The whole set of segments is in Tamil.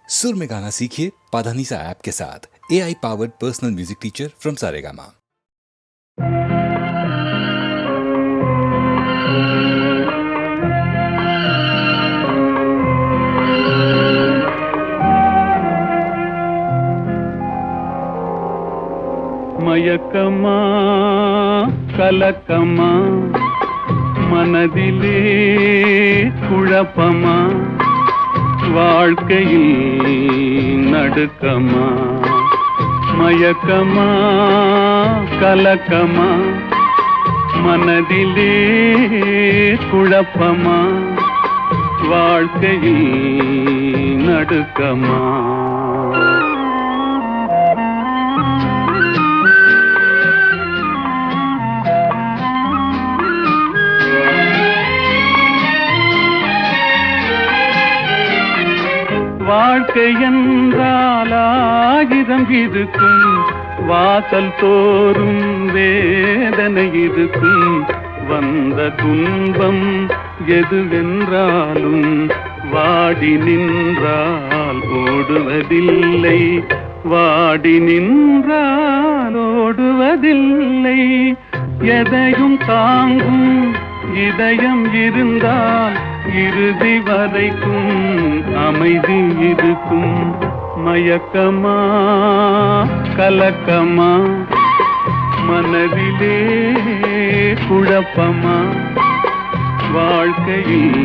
सुर में गाना सीखिए पाधानीसा ऐप के साथ। AI powered personal music teacher from Saregama. மயக்கமா கலக்கமா மனதிலே குழப்பமா வாழ்க்கையில் நடுக்கமா மயக்கமா கலக்கமா மனதிலே குழப்பமா வாழ்க்கையில் நடுக்கமா வாழ்க்கை என்றால் ஆயிரம் இருக்கும், வாசல் தோறும் வேதனை இருக்கும். வந்த துன்பம் எதுவென்றாலும் வாடி நின்றால் ஓடுவதில்லை, வாடி நின்றால் ஓடுவதில்லை. எதையும் தாங்கும் இதயம் இருந்தால் இறுதி வரைக்கும் அமைதி இருக்கும். மயக்கமா கலக்கமா மனதிலே குழப்பமா வாழ்க்கையில்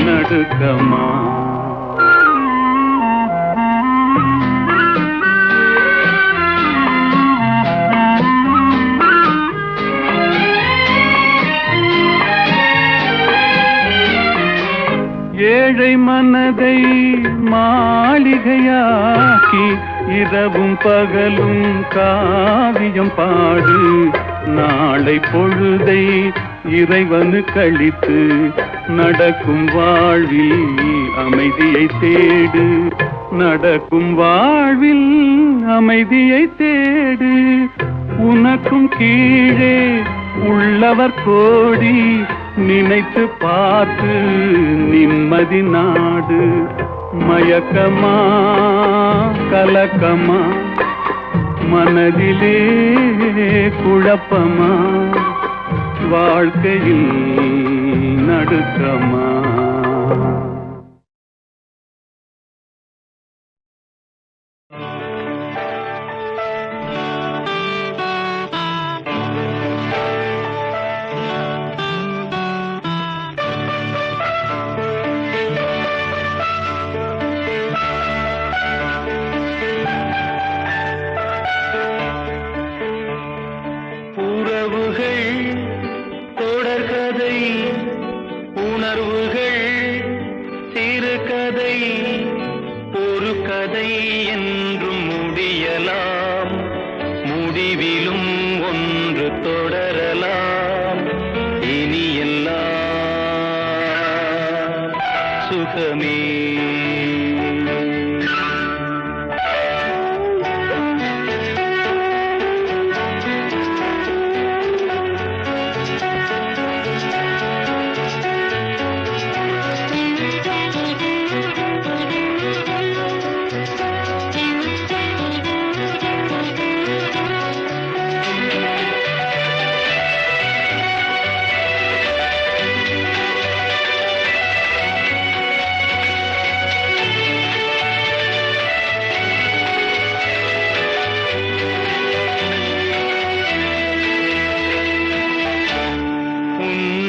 நடுக்கமா. ஏழை மனதை மாளிகையாக்கி இரவும் பகலும் காவியம் பாடு. நாளை பொழுதை இறைவனு கழித்து நடக்கும் வாழ்வில் அமைதியை தேடு, நடக்கும் வாழ்வில் அமைதியை தேடு. உனக்கும் கீழே உள்ளவர் கோடி, நினைத்து பார்த்து நிம்மதி நாடு. மயக்கமா கலக்கமா மனதிலே குழப்பமா வாழ்க்கையில் நடுக்கமா. தொடர்கதை உணர்வுகள் சிறுகதை, ஒரு கதை என்றும் முடியலாம், முடிவிலும் ஒன்று தொடரலாம். இனி எல்லாம் சுகமே.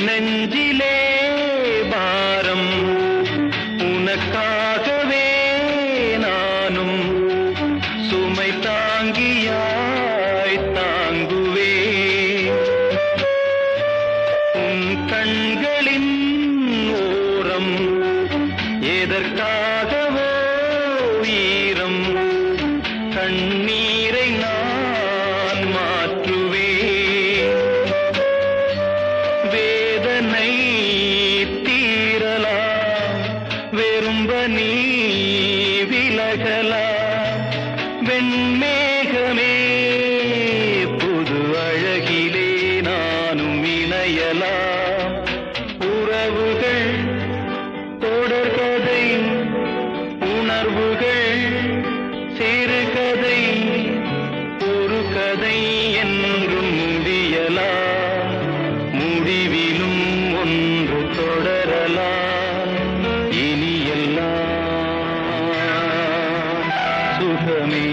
நெஞ்சிலே பாரம் உனக்காகவே நானும் சுமை தாங்கியாய் தாங்குவே. உன் கண்களின் ஓரம் எதற்காகவோ ஈரம், கண்ணீரை நான் மாற்றுவே. வேதனை தீரலாம், வெறும்ப நீ விலகலாம். வெண்மேகமே புது அழகிலே நானும் இணையலாம். உறவுகள் தொடர்கதை உணர்வு உணர்வுகள் சிறுகதை ஒரு கதை என்றும் முடியலாம், முடிவிலும் ஒன்று தொடரலாம். இனி எல்லாம் சுகமே.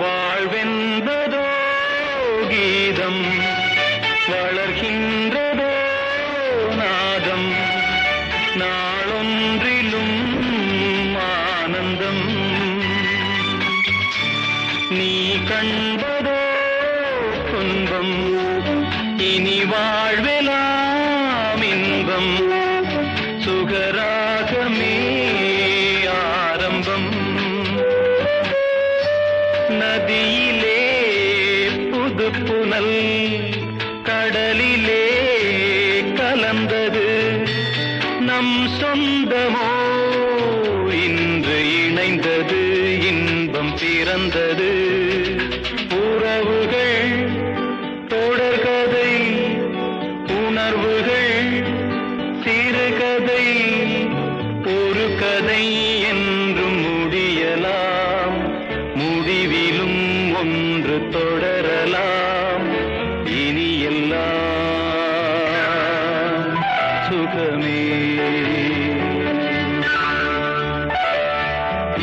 வாழ்வென்பதோ கீதம், வளர்கின்றதோ நாதம், நாளொன்றிலும் ஆனந்தம். நீ கண்பதோ துன்பம், இனி வாழ்வெலாம் இன்பம். சுகராகமே ஆரம்பம். நதியிலே புது புனல், கடலிலே கலந்தது. நம் சொந்தமோ இன்று இணைந்தது, இன்பம் பிறந்தது. உறவுகள் தொடர்கதை, உணர்வுகள் சிறுகதை, ஒரு கதை என்றும் முடியலாம், முடிவிலும் ஒன்று தொடரலாம். இனி எல்லாம் சுகமே.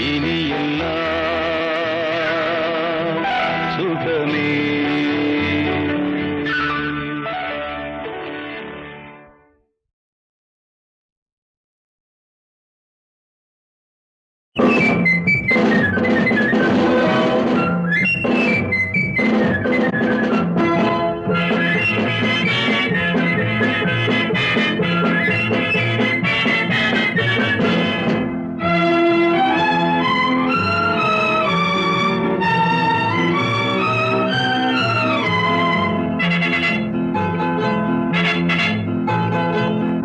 இனி எல்லாம் சுகமே.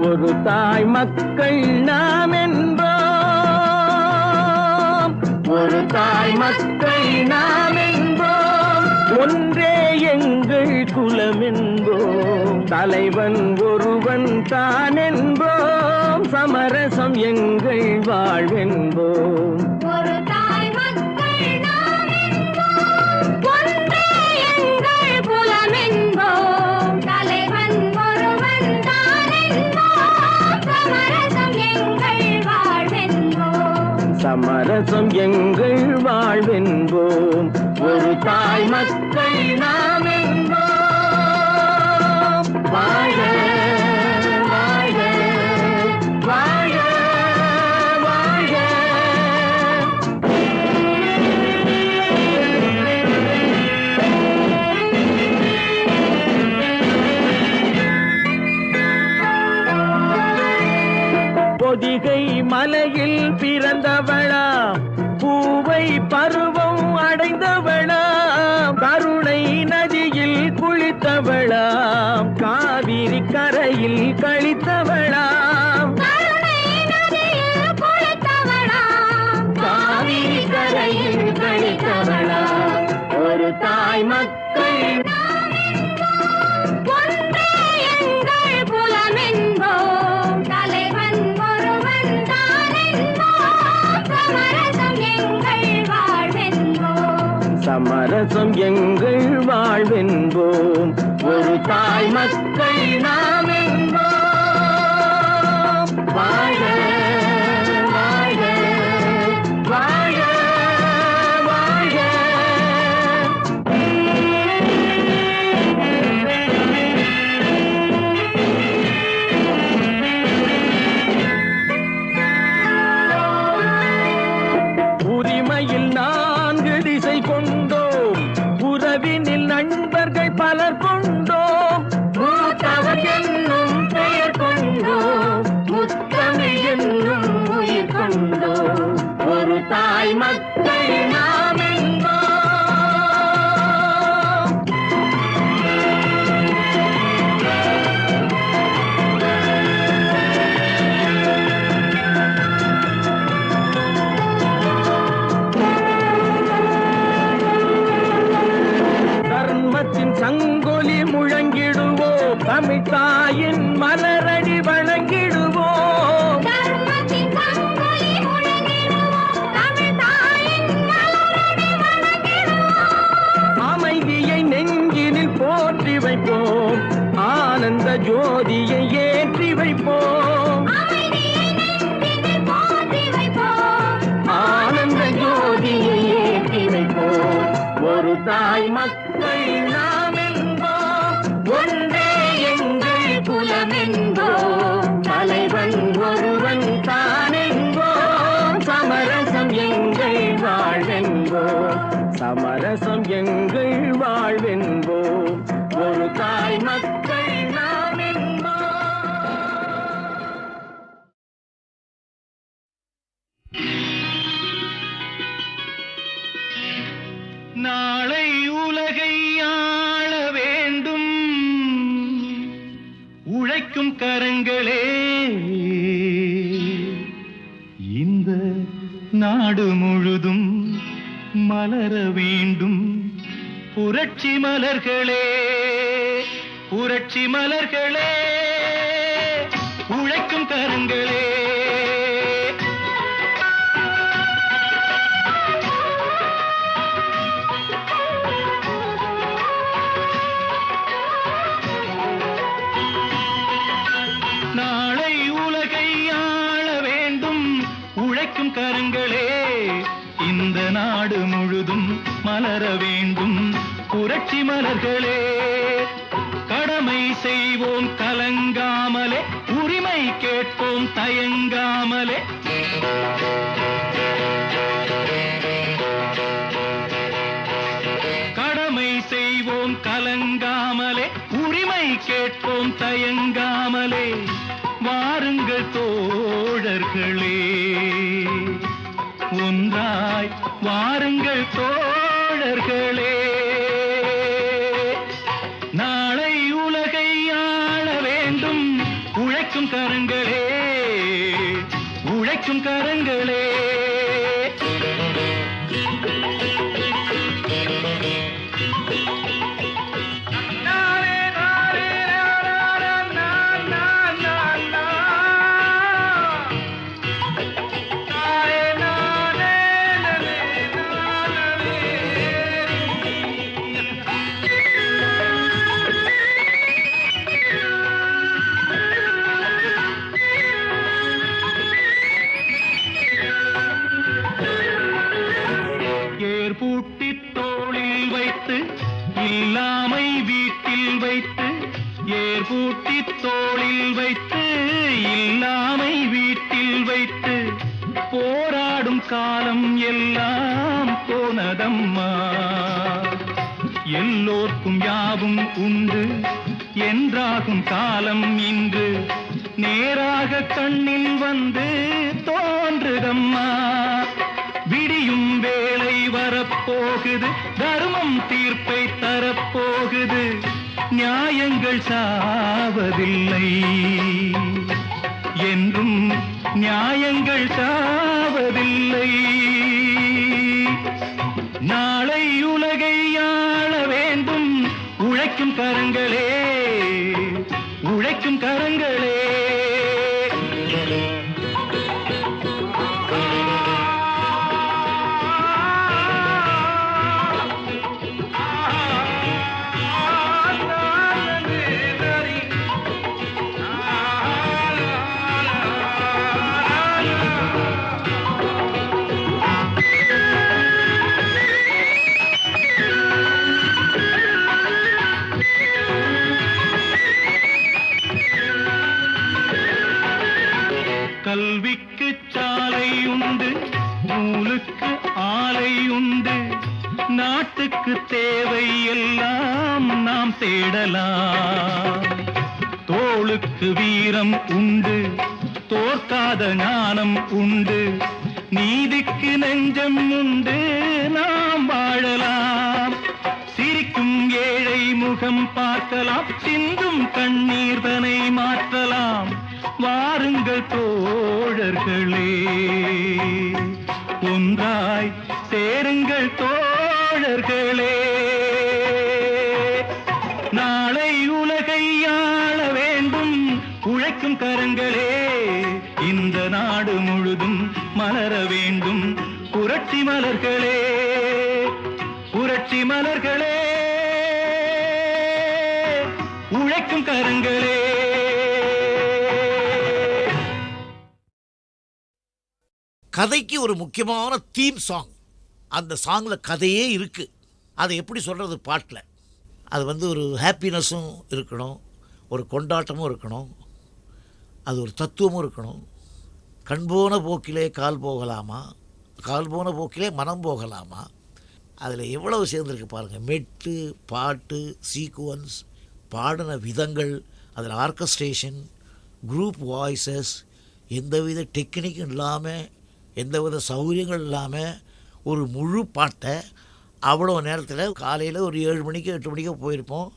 ஒரு தாய் மக்கள் நாம் என்போம், ஒரு தாய் மக்கள் நாம் என்போம். ஒன்றே எங்கள் குலம் என்போம், தலைவன் ஒருவன் தான் என்போம். சமரசம் எங்கள் வாழ்வென்போம். ஒரு தாய் மக்கள் நாம் என்போம், ஒன்றே எங்கள் குலம் என்போம். தலைவன் ஒருவன் தான் என்போம். சமரசம் எங்கள் வாழ்வென்போம். சமரசம் எங்கள் வாழ்வென்போம். ஒரு தாய் மக்கள் நாம் என்போம். வாழ வாழ வாழ வாழ. பொதிகை மலையில் பிறந்தவளா, பூவை பருவம் அடைந்தவளா, கருணை நதியில் குளித்தவளாம், காவிரி கரையில் கழித்தவளாம். கருணை நதியில் குளித்தவளாம், காவிரி கரையில் கழித்தவளாம். ஒரு தாய் மக்கள் நாம் என்போம், ஒன்றே எங்கள் குலம் என்போம். தலைவன் ஒருவன் தான் என்போம். சமரசம் எங்கள் வாழ்வென்போம். சமரசம் எங்கள் வாழ்வென்போம். ஒரு தாய் மக்கள் நாம் என்போம். வாழ வாழ வாழ வாழ. உரிமையில் 4 திசை கொண்டோம், உறவினில் நண்பர்கள் பலர் கொண்டோம். மூத்தவர் என்னும் பெயர் கொண்டோம், முத்தமிழ் என்னும் உயிர் கொண்டோம். தாய் மக்கள் நாம் என்போம். தர்மத்தின் சங்கொலி முழங்கிடுவோம், தமிழ் தாயின் மலரடி வணங்கிடுவோம். தர்மத்தின் சங்கொலி முழங்கிடுவோம், தமிழ் தாயின் மலரடி வணங்கிடுவோம். அமைதியை நெஞ்சினில் போற்றி வைப்போம், ஆனந்த ஜோதியை ஏற்றி வைப்போம். அமைதியை நெஞ்சினில் போற்றி வைப்போம், ஆனந்த ஜோதியை ஏற்றி வைப்போம். ஒரு தாய் மக்கள் நாம் என்போம், ஒன்றே எங்கள் குலம் என்போம். தலைவன் ஒருவன் தான் என்போம், சமரசம் எங்கள் வாழ்வென்போம். சமரசம் எங்கள் வாழ்வென்போம். ஒரு தாய் மக்கள் நாம் என்போம். நாளை உலகை ஆள வேண்டும் உழைக்கும் கரங்களே, இந்த நாடு முழுதும் மலர வேண்டும் புரட்சி மலர்களே, புரட்சி மலர்களே, உழைக்கும் கரங்களே. நாளை உலகை ஆள வேண்டும் உழைக்கும் கரங்களே, இந்த நாடு முழுதும் மலர வேண்டும் புரட்சி மலர்களே. கடமை செய்வோம் கலங்காமலே, உரிமை கேட்போம் தயங்காமலே. கடமை செய்வோம் கலங்காமலே, உரிமை கேட்போம் தயங்காமலே. வாருங்கள் தோழர்களே, ஒன்றாய் வாருங்கள் தோழர்களே. நாளை உலகை ஆள வேண்டும் உழைக்கும் கரங்களே, உழைக்கும் கரங்களே. பூட்டி தோளில் வைத்து இல்லாமை வீட்டில் வைத்து, ஏர் பூட்டி தோளில் வைத்து இல்லாமை வீட்டில் வைத்து, போராடும் காலம் எல்லாம் போனதம்மா. எல்லோர்க்கும் யாவும் உண்டு என்றாகும் காலம் இன்று, நேராக கண்ணில் வந்து தோன்றுதம்மா. விடியும் வேளை வரப்போகுது, தர்மம் தீர்ப்பை தரப்போகுது, நியாயங்கள் சாவதில்லை என்றும், நியாயங்கள் சாவதில்லை. நாளை உலகை ஆள வேண்டும் உழைக்கும் கரங்களே, உழைக்கும் கரங்களே. கல்விக்கு சாலை உண்டு, நூலுக்கு ஆலை உண்டு, நாட்டுக்கு தேவை எல்லாம் நாம் தேடலாம். தோளுக்கு வீரம் உண்டு, தோற்காத ஞானம் உண்டு, நீதிக்கு நெஞ்சம் உண்டு நாம் வாழலாம். சிரிக்கும் ஏழை முகம் பார்க்கலாம், சிந்தும் கண்ணீர் தனை மாற்றலாம். வாருங்கள் தோழர்களே, ஒன்றாய் சேருங்கள் தோழர்களே. நாளை உலகை ஆள வேண்டும் உழைக்கும் கரங்களே. இந்த நாடு முழுதும் மலர வேண்டும் புரட்சி மலர்களே, புரட்சி மலர்களே, உழைக்கும் கரங்களே. கதைக்கு ஒரு முக்கியமான தீம் சாங். அந்த சாங்கில் கதையே இருக்குது. அதை எப்படி சொல்கிறது பாட்டில்? அது ஒரு ஹாப்பினஸும் இருக்கணும், ஒரு கொண்டாட்டமும் இருக்கணும், அது ஒரு தத்துவமும் இருக்கணும். கண் போன போக்கிலே கால் போகலாமா, கால் போன போக்கிலே மனம் போகலாமா. அதில் எவ்வளவு சேர்ந்துருக்கு பாருங்கள். மெட்டு, பாட்டு, சீக்குவன்ஸ், பாடின விதங்கள், அதில் ஆர்கஸ்ட்ரேஷன், குரூப் வாய்ஸஸ், எந்தவித டெக்னிக்கும் இல்லாமல், எந்தவித சௌகரியங்கள் இல்லாமல் ஒரு முழு பாட்டை அவ்வளோ நேரத்தில் காலையில் ஒரு 7 மணிக்கு 8 மணிக்கோ போயிருப்போம்,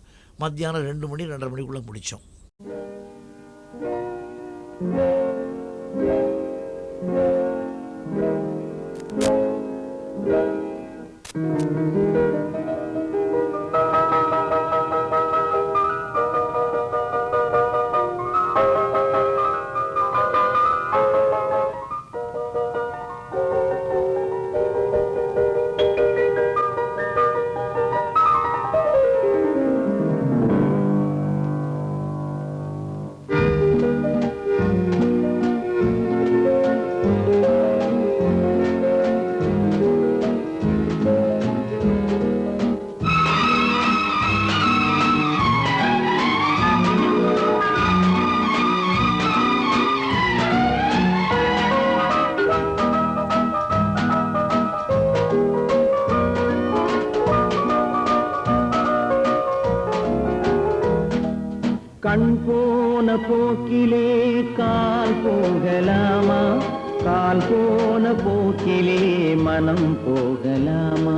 மத்தியானம் 2 மணி 2:30 மணிக்குள்ளே முடித்தோம். கண் போன போக்கிலே கால் போகலாமா, கால் போன போக்கிலே மனம் போகலாமா.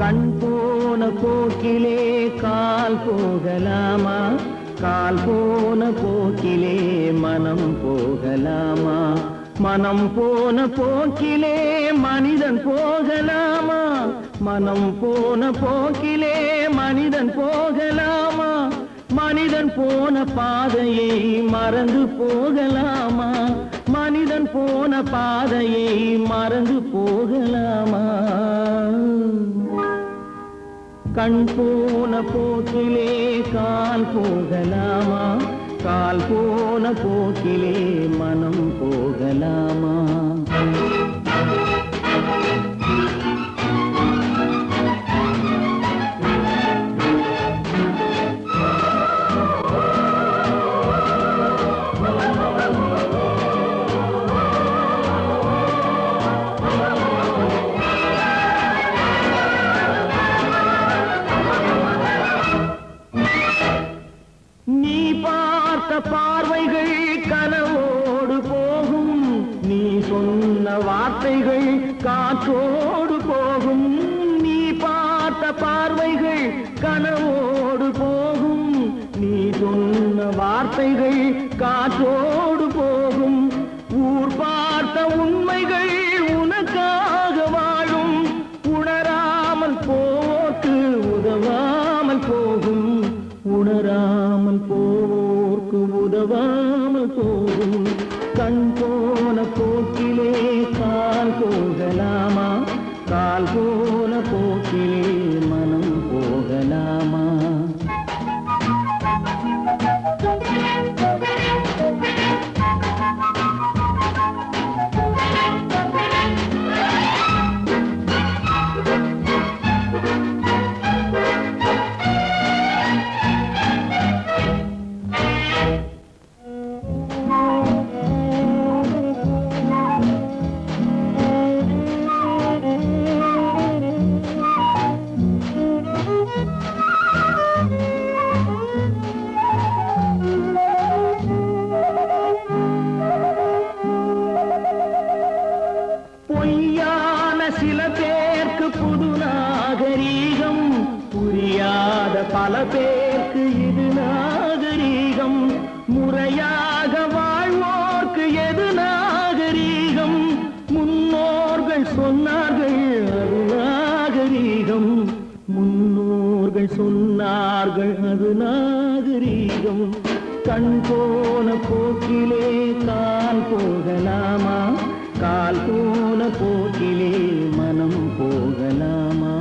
கண் போன போக்கிலே கால் போகலாமா, கால் போன போக்கிலே மனம் போகலாமா. மனம் போன போக்கிலே மனிதன் போகலாமா, மனம் போன போக்கிலே மனிதன் போகலாமா. மனிதன் போன பாதையை மறந்து போகலாமா, மனிதன் போன பாதையை மறந்து போகலாமா. கண் போன போக்கிலே கால் போகலாமா, கால் போன போக்கிலே மனம் போகலாமா. நீ பார்த்த பார்வைகள் கனவோடு போகும், நீ சொன்ன வார்த்தைகள் காற்றோடு போகும். நீ பார்த்த பார்வைகள் கனவோடு போகும், நீ சொன்ன வார்த்தைகள் காற்றோடு போகும். ஊர் பார்த்த உண்மைகள் உனக்காக வாழும், உணராமல் போக்கு உதவாமல் போகும், உணராமல் போக்கு உதவாமல் போகும். கண் போன போக்கிலே கால் போகலாமா, கால் போன போக்கிலே மனம் போகலாமா. பல பேருக்கு இது நாகரீகம், முறையாக வாழ்வோர்க்கு எது நாகரீகம்? முன்னோர்கள் சொன்னார்கள் அது நாகரீகம், முன்னோர்கள் சொன்னார்கள் அது நாகரீகம். கண் போன போக்கிலே கால் போகலாமா, கால் போன போக்கிலே மனம் போகலாமா?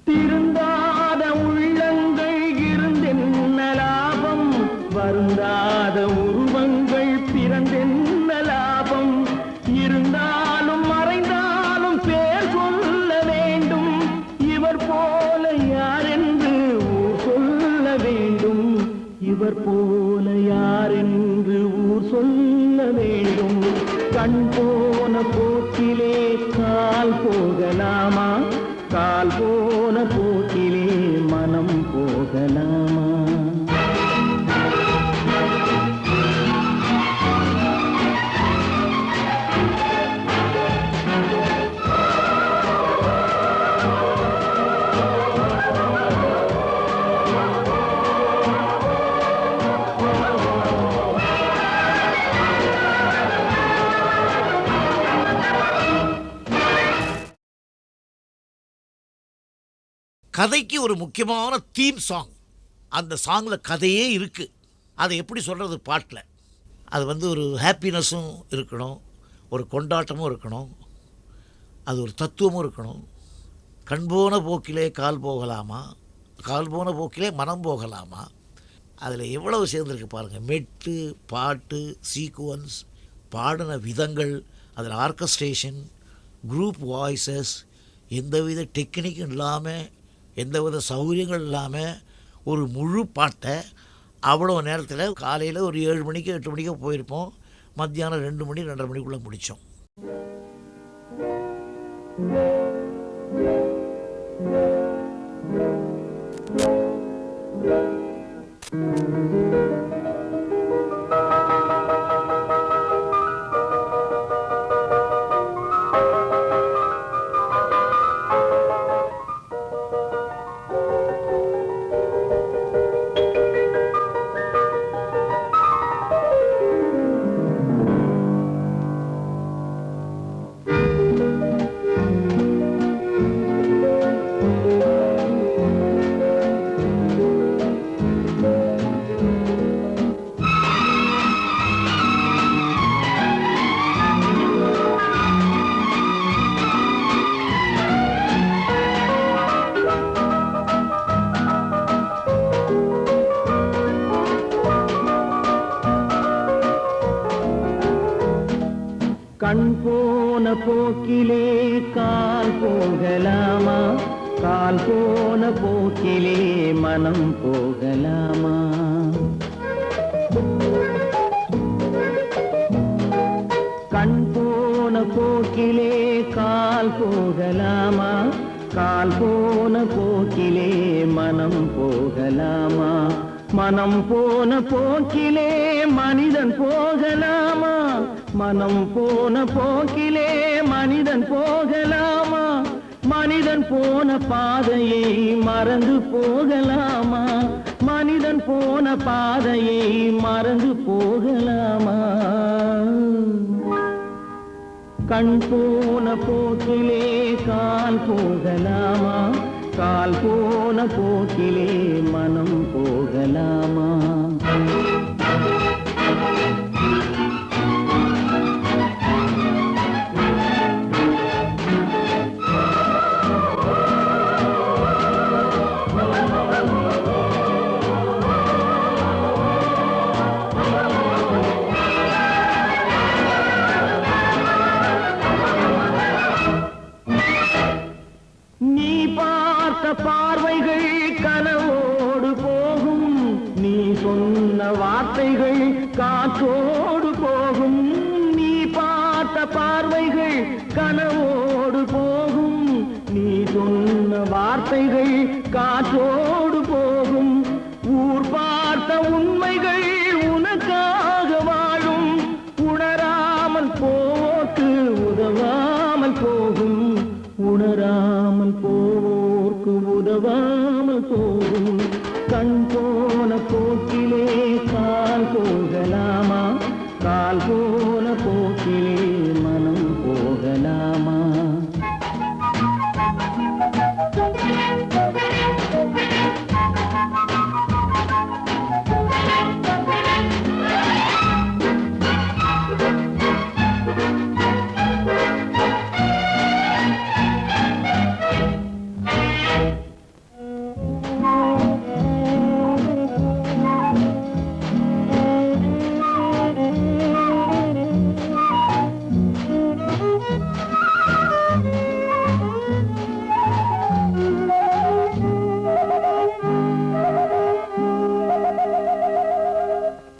திருந்தாத உள்ளங்கள் இருந்தென்ன லாபம், வருந்தாத உருவங்கள் பிறந்தென்ன லாபம்? இருந்தாலும் மறைந்தாலும் பேர் சொல்ல வேண்டும், இவர் போல யாரென்று ஊர் சொல்ல வேண்டும், இவர் போல யாரென்று ஊர் சொல்ல வேண்டும். கண் போன போக்கிலே கால் போகலாமா, கால் போன போக்கிலே மனம் போகலாமா? கதைக்கு ஒரு முக்கியமான தீம் சாங். அந்த சாங்கில் கதையே இருக்குது. அதை எப்படி சொல்கிறது பாட்டில்? அது வந்து ஒரு ஹாப்பினஸும் இருக்கணும், ஒரு கொண்டாட்டமும் இருக்கணும், அது ஒரு தத்துவமும் இருக்கணும். கண் போன போக்கிலே கால் போகலாமா, கால் போன போக்கிலே மனம் போகலாமா? அதில் எவ்வளவு சேர்ந்துருக்கு பாருங்கள். மெட்டு, பாட்டு, சீக்குவன்ஸ், பாடின விதங்கள், அதில் ஆர்கஸ்ட்ரேஷன், குரூப் வாய்ஸஸ், எந்தவித டெக்னிக்கும் இல்லாமல், எந்தவித சௌகரியங்கள் இல்லாமல் ஒரு முழு பாட்டை அவ்வளோ நேரத்தில் காலையில் ஒரு 7 மணிக்கு 8 மணிக்கோ போயிருப்போம், மத்தியானம் 2 மணி 2:30 மணிக்குள்ளே முடித்தோம். கண் போன போக்கிலே கால் போகலாமா, கால் போன போக்கிலே மனம் போகலாமா? கண் போன போக்கிலே கால் போகலாமா, கால் போன போக்கிலே மனம் போகலாமா? மனம் போன போக்கிலே மனிதன் போகலாமா, மனம் போன போக்கிலே மனிதன் போகலாமா? மனிதன் போன பாதையை மறந்து போகலாமா, மனிதன் போன பாதையை மறந்து போகலாமா? கண் போன போக்கிலே கால் போகலாமா, கால் போன போக்கிலே மனம் போகலாமா? நீ பார்த்த பார்வைகள் கனவோடு போகும், நீ சொன்ன வார்த்தை வார்த்தைகள் காற்றோடு போகும், நீ பார்த்த பார்வைகள் கனவோடு போகும், நீ சொன்ன வார்த்தைகள் காற்றோடு போகும், ஊர் பார்த்த உண்மைகள் உனக்காக வாழும், உணராமல் போக்கு உதவாமல் போகும், உணராமல் போக்கு உதவாமல் போகும். கண் போன போக்கிலே கால் போகலாமா, கால் போன போக்கிலே மனம் போகலாமா?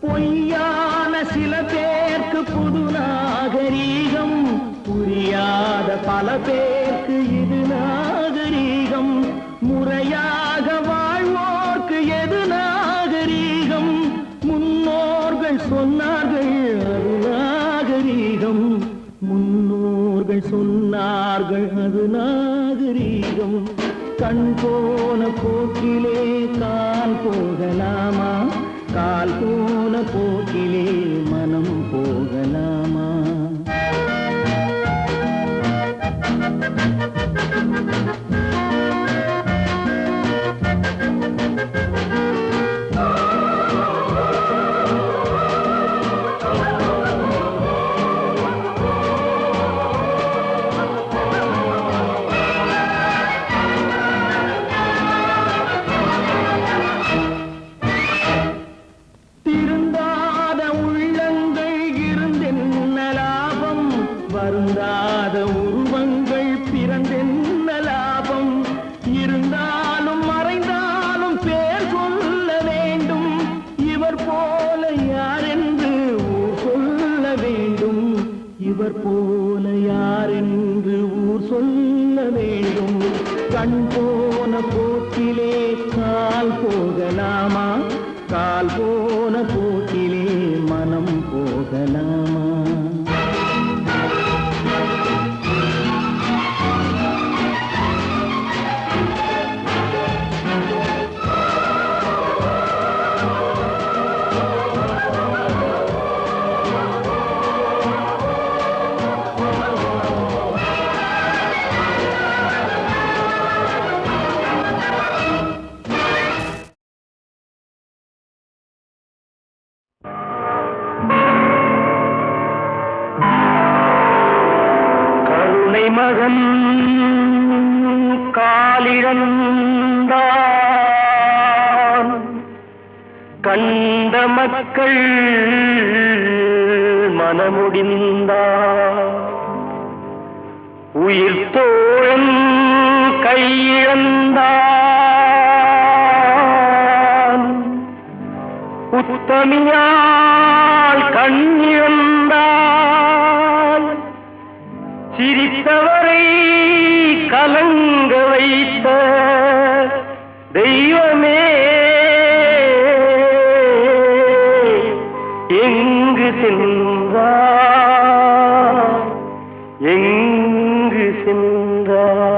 பொய்யான சில பேருக்கு புது நாகரீகம், புரியாத பல பேருக்கு இது நாகரீகம், முறையாக வாழ்வோர்க்கு எது நாகரீகம், முன்னோர்கள் சொன்னார்கள் அது நாகரீகம், முன்னோர்கள் சொன்னார்கள் அது நாகரீகம். கண் போன போக்கிலே கால் போகலாமா, கால் போன போக்கிலே மனம் போகலாமா? திருந்தாத உள்ளங்கள் இருந்தென்ன லாபம், வருந்தாத உருவங்கள் பிறந்தென்ன லாபம், இருந்தாலும் மறைந்தாலும் பேர் சொல்ல வேண்டும், இவர் போல யாரென்று ஊர் சொல்ல வேண்டும், இவர் போல யாரென்று ஊர் சொல்ல வேண்டும். கண் போன போக்கிலே கால் போகலாமா, கால் போன போக்கிலே மனம் போகலாமா? மகன் காலிழந்தான், கண்ட மக்கள் மனமுடிந்தார், உயிர் தோழன் கையிழந்தான், உத்தமியால் கண்ணிழந்தால், சிரித்தவரை கலங்க வைத்த தெய்வமே எங்கு சென்றார், எங்கு சென்றார்?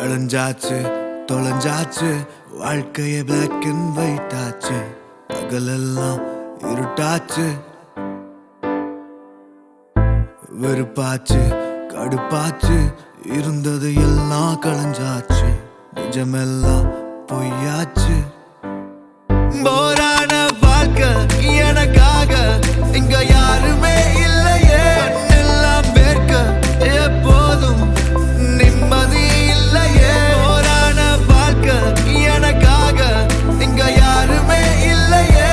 அழிஞ்சாச்சு தொலைஞ்சாச்சு வாழ்க்கைய பிளாக் அண்ட் ஒயிட் ஆச்சு, பகலெல்லாம் இருட்டாச்சு, வெறுப்பாச்சு கடுப்பாச்சு, இருந்தது எல்லாம் களைஞ்சாச்சு, நிஜமெல்லாம் பொய்யாச்சு. போரான வாழ்க்கை எனக்காக இங்க யாருமே இல்லையே, கண்ணெல்லாம் வேர்க்க எப்போதும் நிம்மதி இல்லையே. போரான வாழ்க்கை எனக்காக இங்க யாருமே இல்லையே,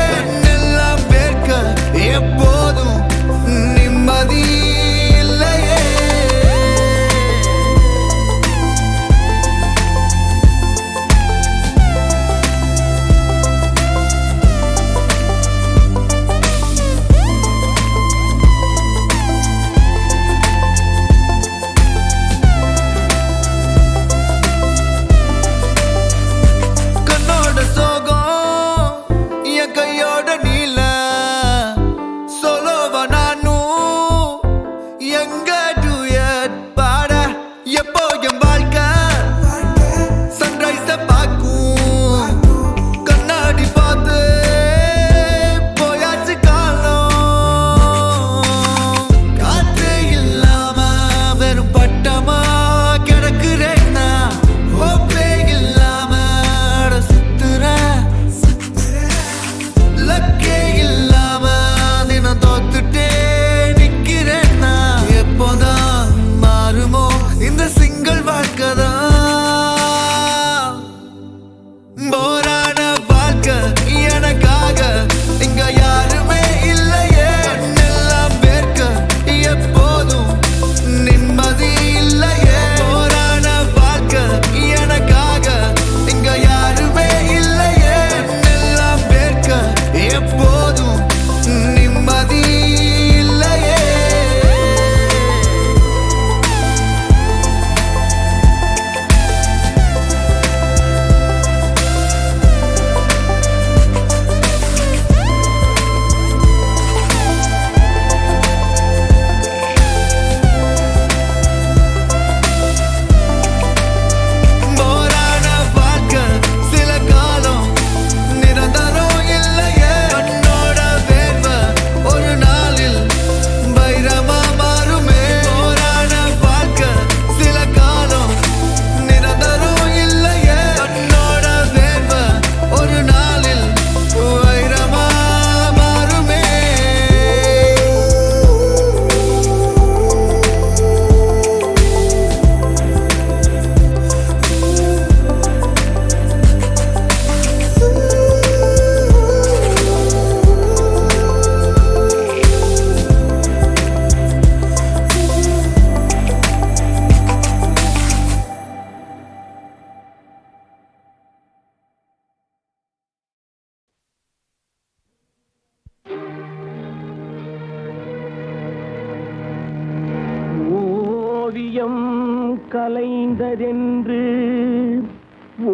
கலைந்ததென்று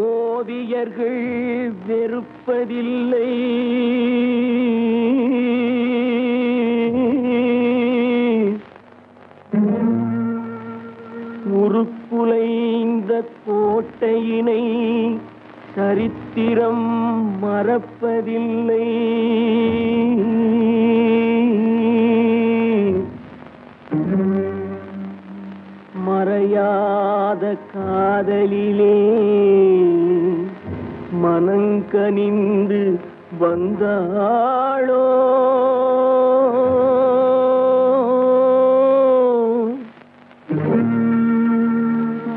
ஓவியர்கள் வெறுப்பதில்லை. உருக்குலைந்த கோட்டையினை சரித்திரம் மறப்பதில்லை. மறையாத காதலிலே மனங்கனிந்து வந்தாளோ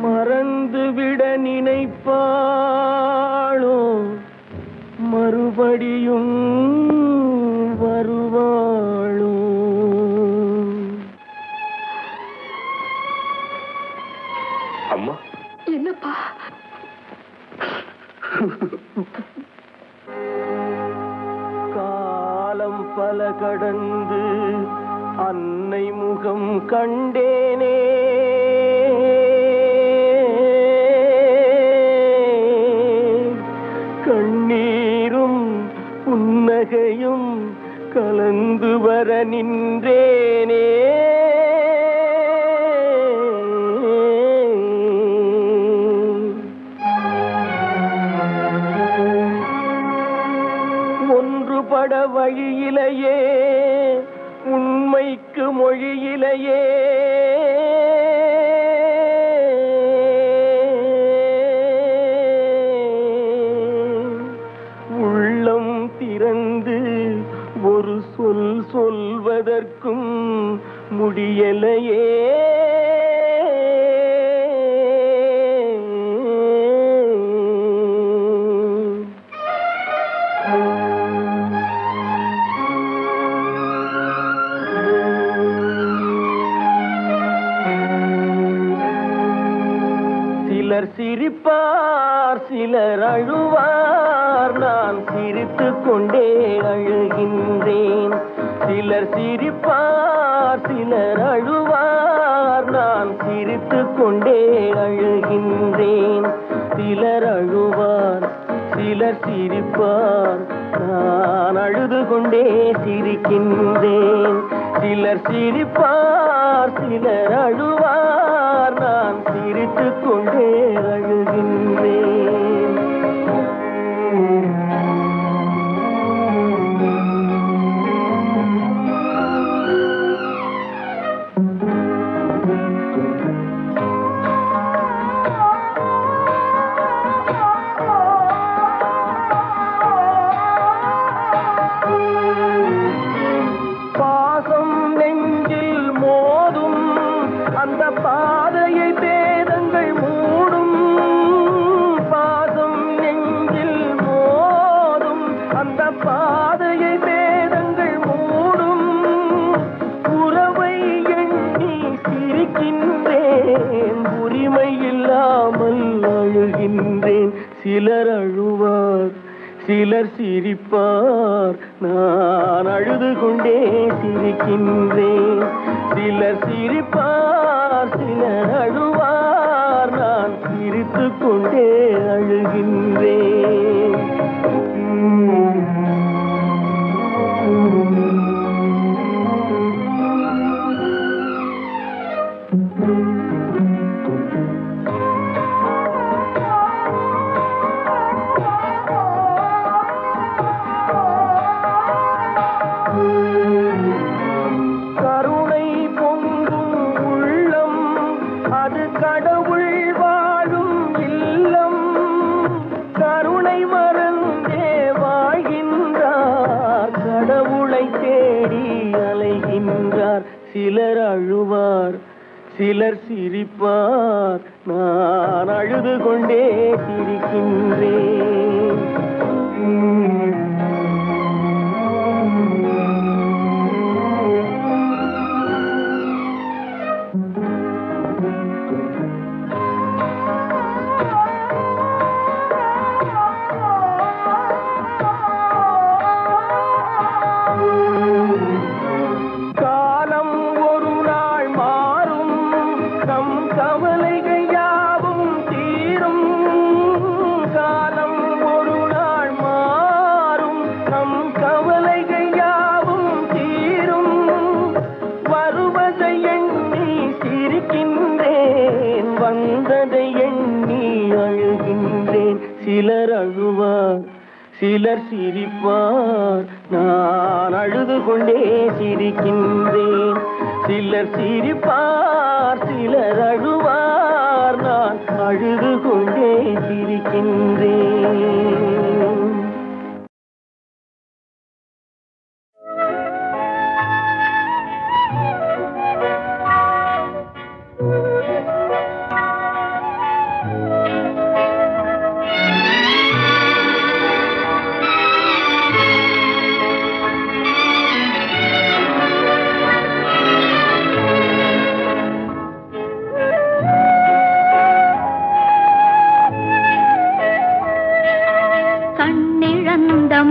மறந்துவிட நினைப்பாளோ மறுபடியும் வருவாளோ. அம்மா என்னப்பா? காலம் பல கடந்து அன்னை முகம் கண்டேனே. கண்ணீரும் புன்னகையும் கலந்து வர நின்றேனே. ஒன்றுபட வழியிலேயே உண்மைக்கு மொழியிலேயே உள்ளம் திறந்து ஒரு சொல் சொல்வதற்கும் முடியலையே. சிலர் சிரிப்பார் சிலர் அழுவார், நான் சிரித்துக் கொண்டே அழுகின்றேன். சிலர் சிரிப்பார் சிலர் அழுவார், நான் சிரித்துக் கொண்டே அழுகின்றேன். சிலர் அழுவார் சிலர் சிரிப்பார், நான் அழுது கொண்டே சிரிக்கின்றேன். சிலர் சிரிப்பார் சிலர் அழுவார், நான் சிரித்துக் கொண்டே அழுகின்றேன். பாசம் நெஞ்சில் மோதும் அந்த பாதையை பேதங்கள் மூடும். பாசம் நெஞ்சில் மோதும் அந்த பாதையை பேதங்கள் மூடும். உறவை எண்ணி சிரிக்கின்றேன், உரிமை இல்லாமல் அழுகின்றேன். சிலர் அழுவார் சிலர் சிரிப்பார், நான் அழுது கொண்டே சிரிக்கின்றேன். சிலர் சிரிப்பார் சிலர் அழுவார், நான் சிரித்துக் கொண்டே அழுகின்றேன். கருணை பொங்கும் உள்ளம் அது கடவுள் வாழும் இல்லம். கருணை மறந்தே வாழ்கின்றார், கடவுளை தேடி அலைகின்றார். சிலர் அழுவார் சிலர் சிரிப்பார், நான் அழுது கொண்டே சிரிக்கின்றேன். காலம் ஒரு நாள் மாறும், நம் கவலை கவலைகள் யாவும் தீரும் காலம் ஒரு நாள் மாறும் நம் கவலைகள் யாவும் தீரும் வருவதை எண்ணி சிரிக்கின்றேன் வந்ததை எண்ணி அழுகின்றேன் சிலர் அழுவார் சிலர் சிரிப்பார் நான் அழுது கொண்டே சிரிக்கின்றேன் சிலர் சிரிப்பார் சிலர் அழுவார் நான் அழுது கொண்டே சிரிக்கின்றேன்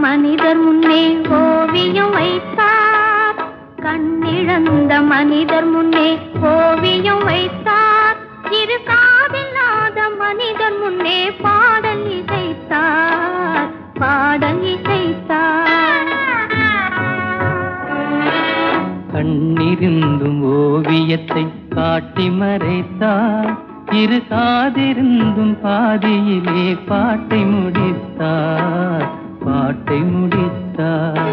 மனிதர் முன்னே ஓவியம் வைத்தார் கண்ணிழந்த மனிதர் முன்னே ஓவியம் வைத்தார் இரு காதில்லாத மனிதர் முன்னே பாடல் இசைத்தார் பாடல் இசைத்தார் கண்ணிருந்தும் ஓவியத்தை காட்டி மறைத்தார் இரு காதிருந்தும் பாதியிலே பாட்டை முடித்தார் பாட்டை முடித்தார்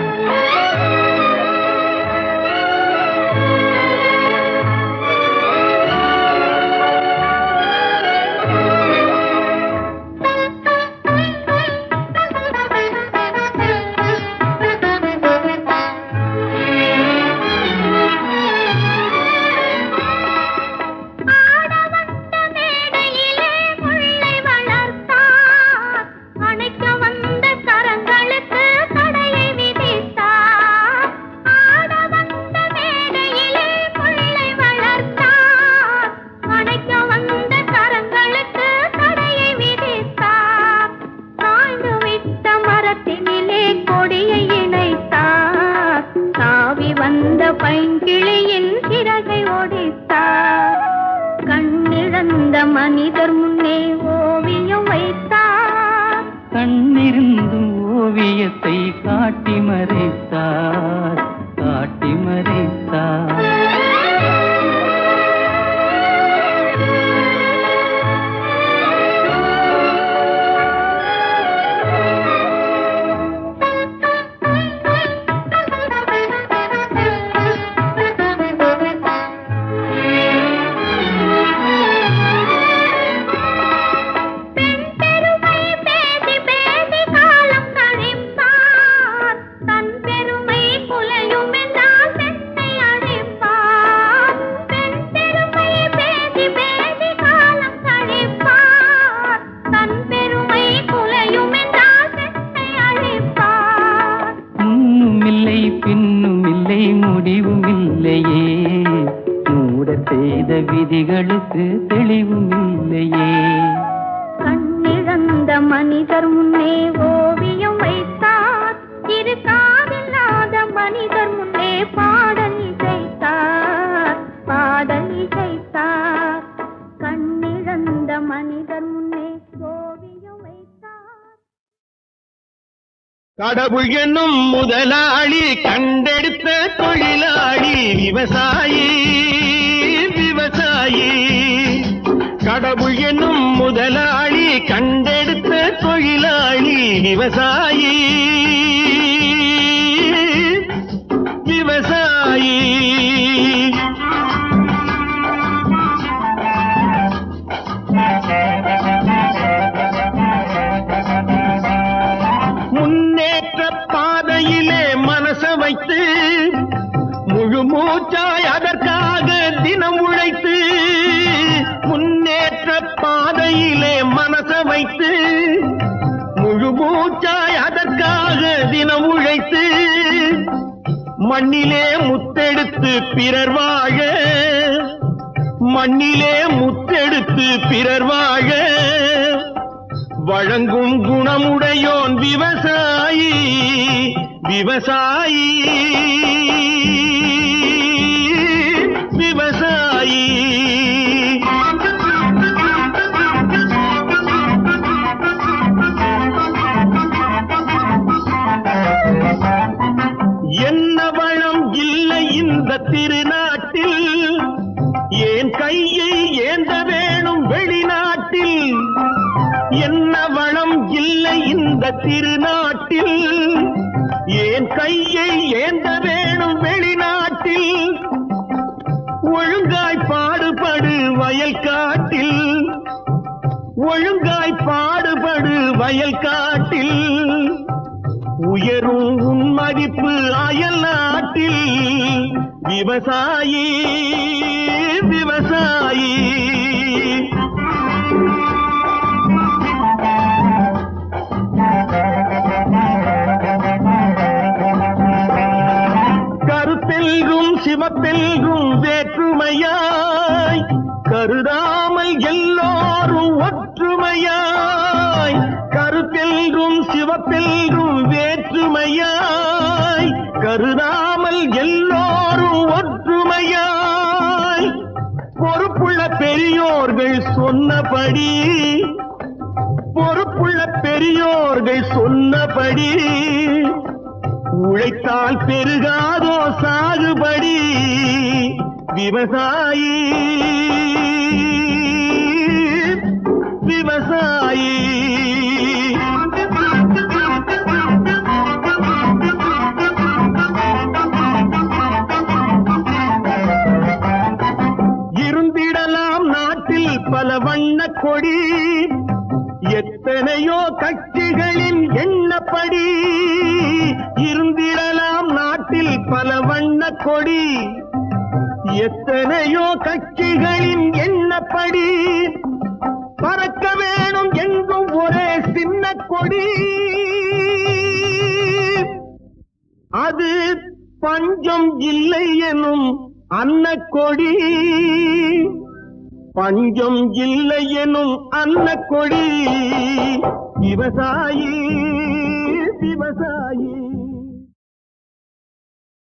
பைங்கிளியின் சிறகை ஒடித்தார் கண்ணிழந்த மனிதர் முன்னே ஓவியம் வைத்தார் கண்ணிருந்தும் ஓவியத்தை காட்டி மறைத்தார் காட்டி மறைத்தார் விதிகளுக்கு தெளிவும் இல்லையே கண்ணிழந்த மனிதர் முன்னே ஓவியம் வைத்தார் இரு காதில்லாத மனிதர் முன்னே பாடல் இசைத்தார் பாடல் இசைத்தார் கண்ணிழந்த மனிதர் முன்னே ஓவியம் வைத்தார் கடவுள் என்னும் முதலாளி கண்டெடுத்த தொழிலாளி விவசாயி விவசாயி கடவுள் என்னும் முதலாளி கண்டெடுத்த தொழிலாளி விவசாயி விவசாயி முன்னேற்ற பாதையிலே மனச வைத்து முழு மூச்சாய் அதற்காக தினம் உழைத்து முன்னேற்ற பாதையிலே மனச வைத்து முழு மூச்சாய் அதற்காக தினம் உழைத்து மண்ணிலே முத்தெடுத்து பிறர் வாழ மண்ணிலே முத்தெடுத்து பிறர் வாழ வழங்கும் குணமுடையோன் விவசாயி விவசாயி விவசாயி ஏந்த வேணும் வெளிநாட்டில், என்ன வளம் இல்லை இந்த திருநாட்டில். ஏன் கையை ஏந்த வேணும் வெளிநாட்டில், ஒழுங்காய் பாடுபடு வயல் காட்டில், ஒழுங்காய் பாடுபடு வயல் காட்டில். உயரும் உன் மதிப்பு அயல் நாட்டில். விவசாயி விவசாயி கருத்தெல்கும் சிவப்பெல்கும் வேற்றுமையாய் கருதாமல் எல்லோரும் ஒற்றுமையாய். கருத்தெல்கும் சிவப்பெல்கும் வேற்றுமையாய் கருதாமல் எல்லோரும் ஒற்றுமையாய். பொறுப்புள்ள பெரியோர்கள் சொன்னபடி, பொறுப்புள்ள பெரியோர்கள் சொன்னபடி, உழைத்தால் பெருகாதோ சாகுபடி. விவசாயி விவசாயி இருந்திடலாம் நாட்டில் பல வண்ண கொடி, எத்தனையோ கட்சிகளின் எண்ணப்படி. இருந்திடலாம் நாட்டில் பல வண்ண கொடி, எத்தனையோ கட்சிகளின் எண்ணப்படி. பறக்க வேணும் எங்கும் ஒரே சின்ன கொடி, அது பஞ்சம் இல்லை எனும் அன்னக்கொடி. பஞ்சம் இல்லை எனும் அன்னக்கொடி. விவசாயி விவசாயி